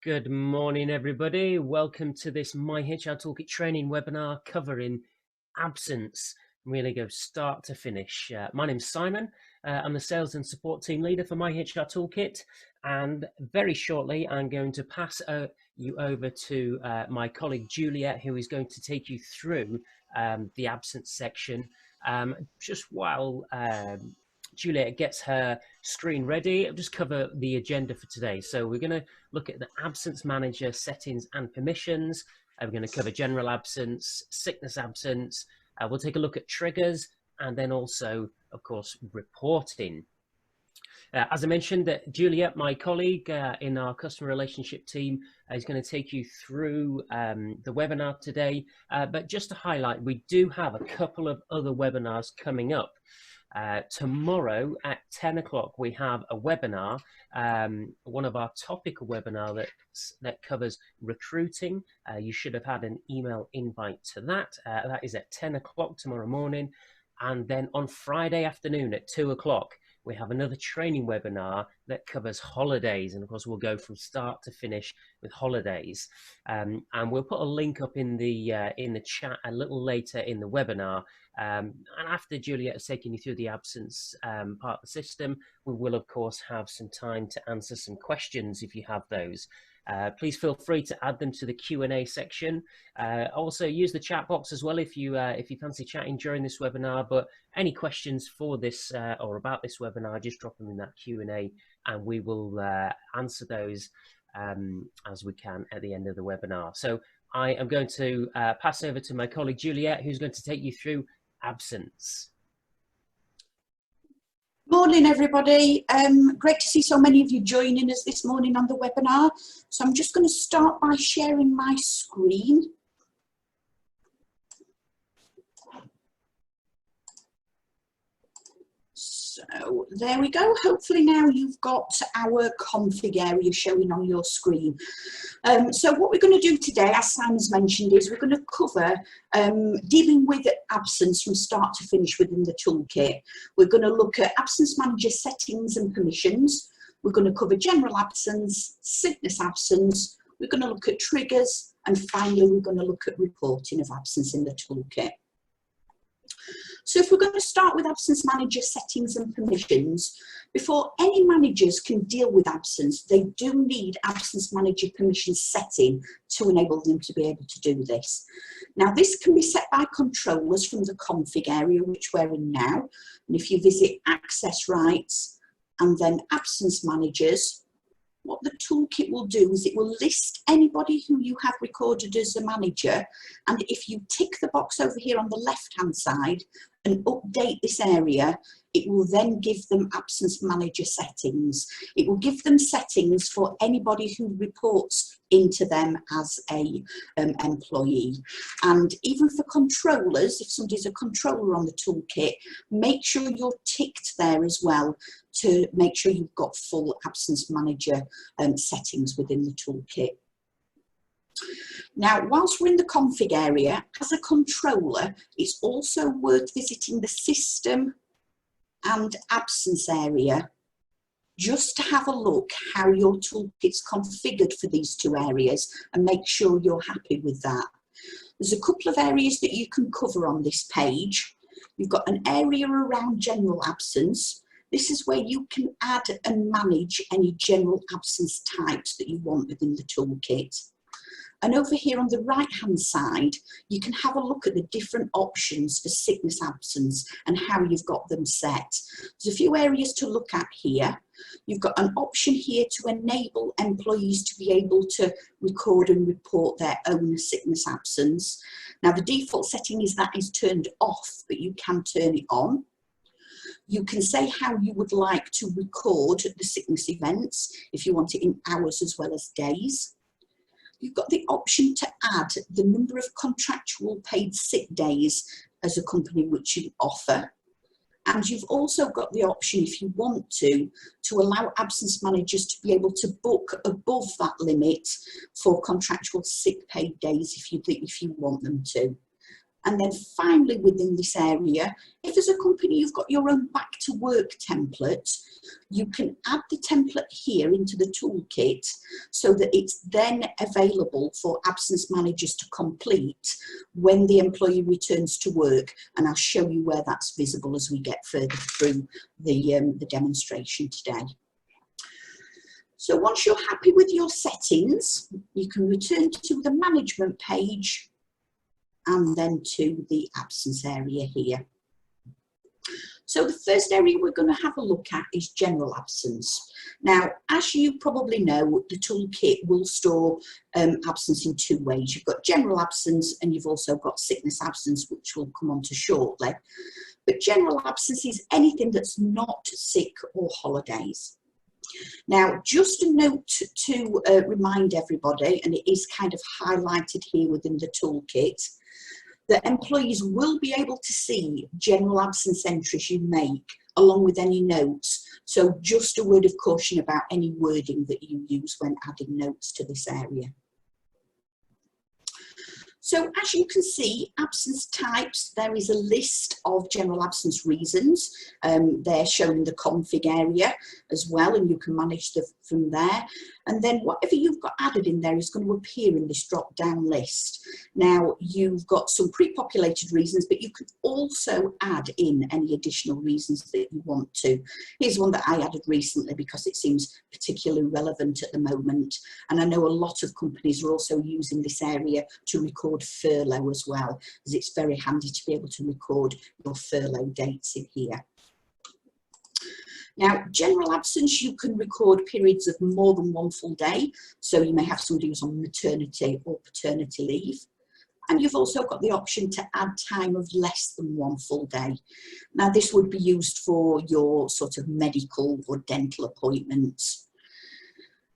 Good morning, everybody. Welcome to this My HR Toolkit training webinar covering absence. I'm going to go start to finish. My name's Simon. I'm the sales and support team leader for My HR Toolkit. And very shortly, I'm going to pass you over to my colleague Juliette, who is going to take you through the absence section. Just while Juliette gets her screen ready, I'll just cover the agenda for today. So we're going to look at the absence manager settings and permissions. We're going to cover general absence, sickness absence. We'll take a look at triggers and then also, of course, reporting. As I mentioned, Juliette, my colleague in our customer relationship team, is going to take you through the webinar today. But just to highlight, we do have a couple of other webinars coming up. Tomorrow at 10 o'clock, we have a webinar, one of our topical webinar that covers recruiting. You should have had an email invite to that. That is at 10 o'clock tomorrow morning. And then on Friday afternoon at 2 o'clock, we have another training webinar that covers holidays. And of course, we'll go from start to finish with holidays. And we'll put a link up in the chat a little later in the webinar. And after Juliette has taken you through the absence part of the system, we will, of course, have some time to answer some questions if you have those. Please feel free to add them to the Q&A section. Also use the chat box as well if you fancy chatting during this webinar. But any questions for this or about this webinar, just drop them in that Q&A and we will answer those as we can at the end of the webinar. So I am going to pass over to my colleague Juliette, who's going to take you through absence. Morning, everybody. Great to see so many of you joining us this morning on the webinar. So I'm just going to start by sharing my screen. So there we go. Hopefully now you've got our config area showing on your screen. So what we're going to do today, as Simon's mentioned, is we're going to cover dealing with absence from start to finish within the toolkit. We're going to look at absence manager settings and permissions. We're going to cover general absence, sickness absence. We're going to look at triggers. And finally, we're going to look at reporting of absence in the toolkit. So if we're going to start with absence manager settings and permissions, before any managers can deal with absence, they do need absence manager permission setting to enable them to be able to do this. Now this can be set by controllers from the config area, which we're in now. And if you visit access rights and then absence managers, what the toolkit will do is it will list anybody who you have recorded as a manager, and if you tick the box over here on the left hand side and update this area, it will then give them absence manager settings. It will give them settings for anybody who reports into them as a employee. And even for controllers, if somebody's a controller on the toolkit, make sure you're ticked there as well to make sure you've got full absence manager settings within the toolkit. Now, whilst we're in the config area, as a controller, it's also worth visiting the system and absence area just to have a look how your toolkit's configured for these two areas and make sure you're happy with that. There's a couple of areas that you can cover on this page. You've got an area around general absence. This is where you can add and manage any general absence types that you want within the toolkit. And over here on the right hand side, you can have a look at the different options for sickness absence and how you've got them set. There's a few areas to look at here. You've got an option here to enable employees to be able to record and report their own sickness absence. Now the default setting is that is turned off, but you can turn it on. You can say how you would like to record the sickness events, if you want it in hours as well as days. You've got the option to add the number of contractual paid sick days as a company which you offer. And you've also got the option, if you want to allow absence managers to be able to book above that limit for contractual sick paid days if you want them to. And then finally within this area, if as a company you've got your own back to work template, you can add the template here into the toolkit so that it's then available for absence managers to complete when the employee returns to work. And I'll show you where that's visible as we get further through the demonstration today. So once you're happy with your settings, you can return to the management page and then to the absence area here. So the first area we're going to have a look at is general absence. Now, as you probably know, the toolkit will store absence in two ways. You've got general absence and you've also got sickness absence, which we'll come on to shortly. But general absence is anything that's not sick or holidays. Now, just a note to remind everybody, and it is kind of highlighted here within the toolkit, that employees will be able to see general absence entries you make along with any notes. So just a word of caution about any wording that you use when adding notes to this area. So as you can see, absence types, there is a list of general absence reasons. They're shown in the config area as well, and you can manage them from there. And then whatever you've got added in there is going to appear in this drop-down list. Now, you've got some pre-populated reasons, but you can also add in any additional reasons that you want to. Here's one that I added recently because it seems particularly relevant at the moment. And I know a lot of companies are also using this area to record furlough as well, as it's very handy to be able to record your furlough dates in here. Now, general absence, you can record periods of more than one full day. So you may have somebody who's on maternity or paternity leave. And you've also got the option to add time of less than one full day. Now, this would be used for your sort of medical or dental appointments.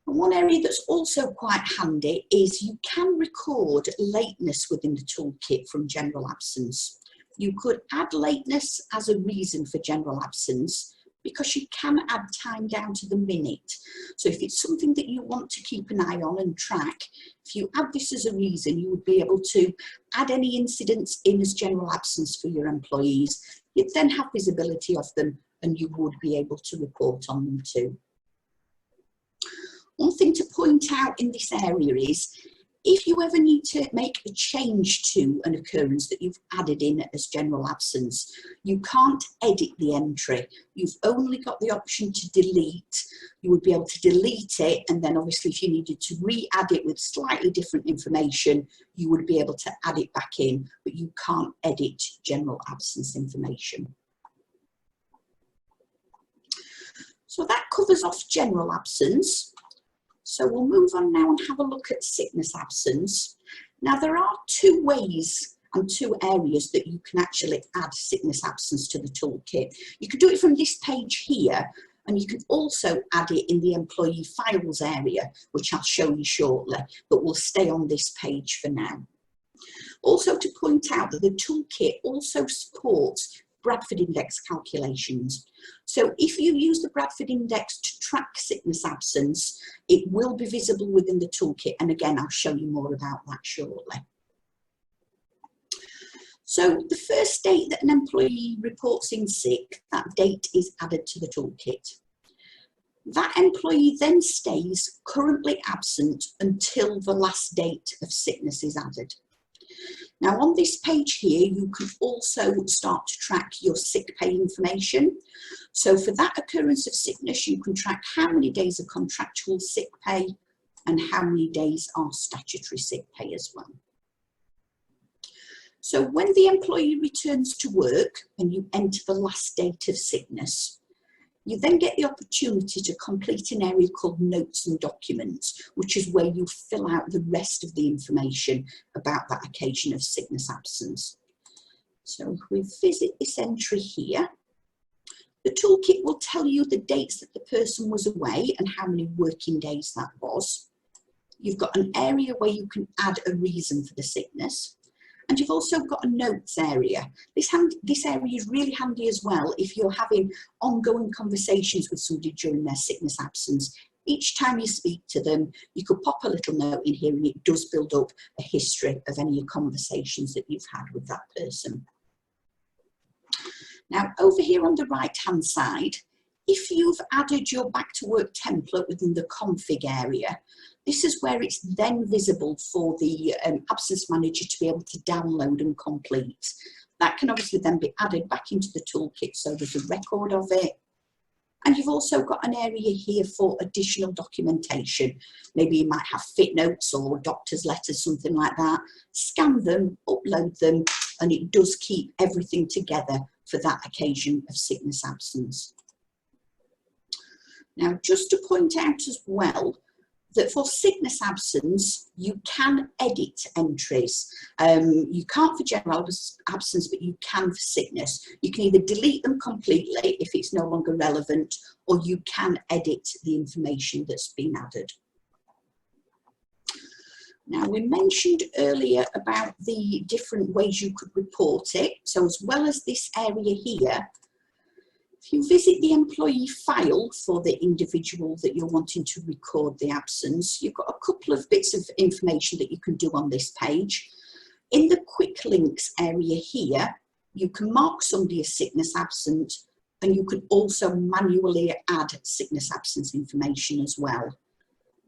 And one area that's also quite handy is you can record lateness within the toolkit from general absence. You could add lateness as a reason for general absence, because you can add time down to the minute. So if it's something that you want to keep an eye on and track, if you add this as a reason, you would be able to add any incidents in as general absence for your employees. You'd then have visibility of them and you would be able to report on them too. One thing to point out in this area is, if you ever need to make a change to an occurrence that you've added in as general absence, you can't edit the entry. You've only got the option to delete. You would be able to delete it, and then obviously if you needed to re-add it with slightly different information, you would be able to add it back in, but you can't edit general absence information. So that covers off general absence. So we'll move on now and have a look at sickness absence. Now, there are two ways and two areas that you can actually add sickness absence to the toolkit. You can do it from this page here, and you can also add it in the employee files area, which I'll show you shortly, but we'll stay on this page for now. Also to point out that the toolkit also supports Bradford Index calculations. So if you use the Bradford Index to track sickness absence, it will be visible within the toolkit. And again, I'll show you more about that shortly. So the first date that an employee reports in sick, that date is added to the toolkit. That employee then stays currently absent until the last date of sickness is added. Now on this page here, you can also start to track your sick pay information. So for that occurrence of sickness, you can track how many days of contractual sick pay and how many days are statutory sick pay as well. So when the employee returns to work and you enter the last date of sickness, you then get the opportunity to complete an area called Notes and Documents, which is where you fill out the rest of the information about that occasion of sickness absence. So if we visit this entry here, the toolkit will tell you the dates that the person was away and how many working days that was. You've got an area where you can add a reason for the sickness. And you've also got a notes area. This area is really handy as well if you're having ongoing conversations with somebody during their sickness absence. each time you speak to them, you could pop a little note in here and it does build up a history of any conversations that you've had with that person. Now, over here on the right-hand side, if you've added your back to work template within the config area, this is where it's then visible for the absence manager to be able to download and complete. That can obviously then be added back into the toolkit so there's a record of it. And you've also got an area here for additional documentation. Maybe you might have fit notes or doctor's letters, something like that. Scan them, upload them, and it does keep everything together for that occasion of sickness absence. Now, just to point out as well, that for sickness absence, you can edit entries. You can't for general absence, but you can for sickness. You can either delete them completely if it's no longer relevant, or you can edit the information that's been added. Now, we mentioned earlier about the different ways you could report it. So as well as this area here, if you visit the employee file for the individual that you're wanting to record the absence, you've got a couple of bits of information that you can do on this page. In the quick links area here, you can mark somebody as sickness absent, and you can also manually add sickness absence information as well.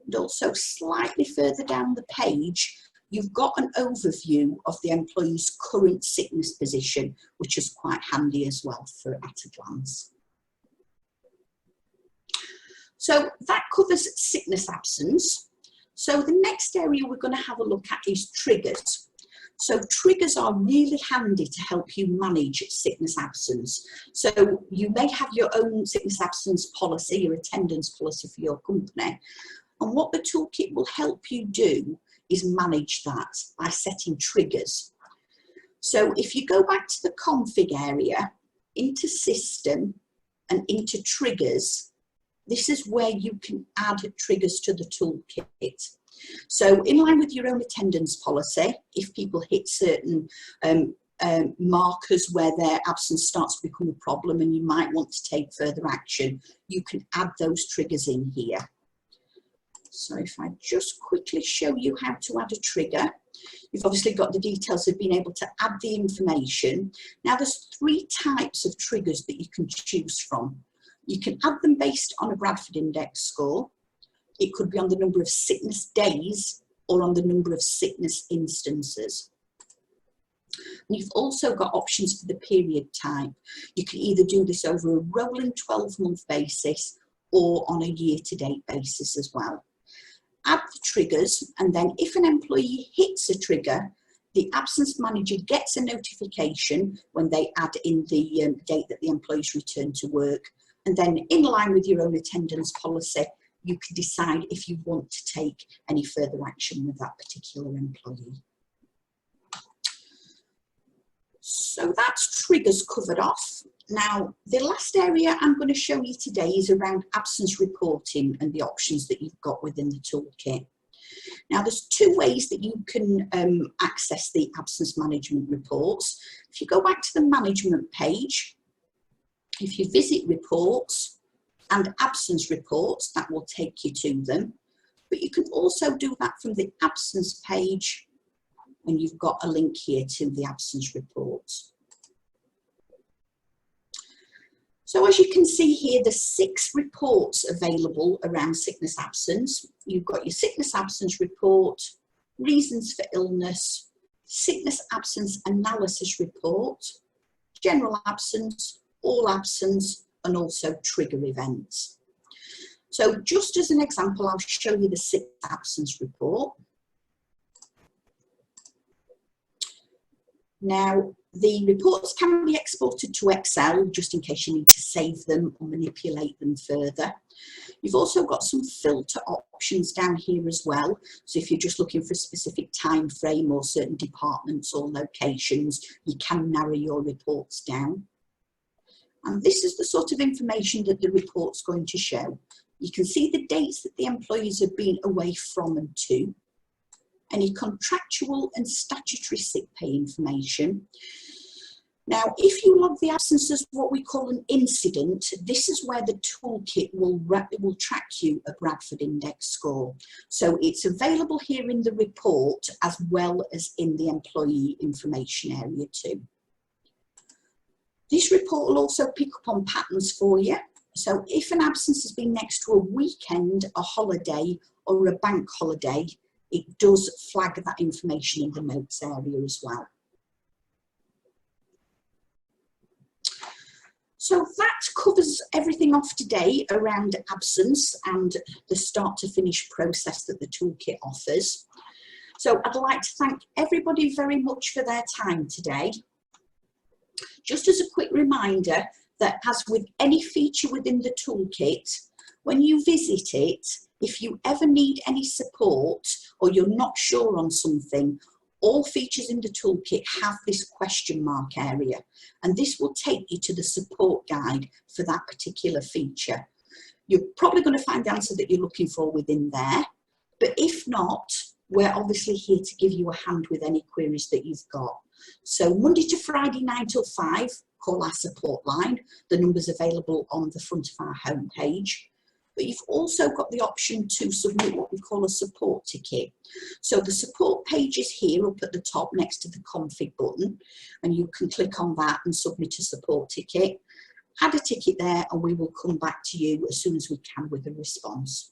And also slightly further down the page, you've got an overview of the employee's current sickness position, which is quite handy as well for at a glance. So that covers sickness absence. So the next area we're going to have a look at is triggers. So triggers are really handy to help you manage sickness absence. So you may have your own sickness absence policy, your attendance policy for your company. And what the toolkit will help you do is manage that by setting triggers. So if you go back to the config area, into system and into triggers, this is where you can add triggers to the toolkit. So in line with your own attendance policy, if people hit certain markers where their absence starts to become a problem and you might want to take further action, you can add those triggers in here. So if I just quickly show you how to add a trigger, you've obviously got the details of being able to add the information. Now there's 3 types of triggers that you can choose from. You can add them based on a Bradford Index score. It could be on the number of sickness days or on the number of sickness instances. And you've also got options for the period type. You can either do this over a rolling 12-month basis or on a year-to-date basis as well. Add the triggers, and then if an employee hits a trigger, the absence manager gets a notification when they add in the date that the employee's returned to work. And then in line with your own attendance policy, you can decide if you want to take any further action with that particular employee. So that's triggers covered off. Now, the last area I'm going to show you today is around absence reporting and the options that you've got within the toolkit. Now, there's 2 ways that you can access the absence management reports. If you go back to the management page, if you visit reports and absence reports, that will take you to them. But you can also do that from the absence page, and you've got a link here to the absence reports. So as you can see here, there's 6 reports available around sickness absence. You've got your sickness absence report, reasons for illness, sickness absence analysis report, general absence, all absence, and also trigger events. So just as an example, I'll show you the sickness absence report. Now, the reports can be exported to Excel just in case you need to save them or manipulate them further. You've also got some filter options down here as well. So if you're just looking for a specific time frame or certain departments or locations, you can narrow your reports down. And this is the sort of information that the report's going to show. You can see the dates that the employees have been away from and to, any contractual and statutory sick pay information. Now, if you log the absence as what we call an incident, this is where the toolkit will track you a Bradford Index score. So it's available here in the report as well as in the employee information area too. This report will also pick up on patterns for you. So if an absence has been next to a weekend, a holiday or a bank holiday, it does flag that information in the notes area as well. So that covers everything off today around absence and the start to finish process that the toolkit offers. So I'd like to thank everybody very much for their time today. Just as a quick reminder that as with any feature within the toolkit, when you visit it, if you ever need any support or you're not sure on something, all features in the toolkit have this question mark area, and this will take you to the support guide for that particular feature. You're probably going to find the answer that you're looking for within there, but if not, we're obviously here to give you a hand with any queries that you've got. So Monday to Friday 9 till 5, call our support line. The number's available on the front of our homepage. But you've also got the option to submit what we call a support ticket. So the support page is here up at the top next to the config button, and you can click on that and submit a support ticket. Add a ticket there and we will come back to you as soon as we can with a response.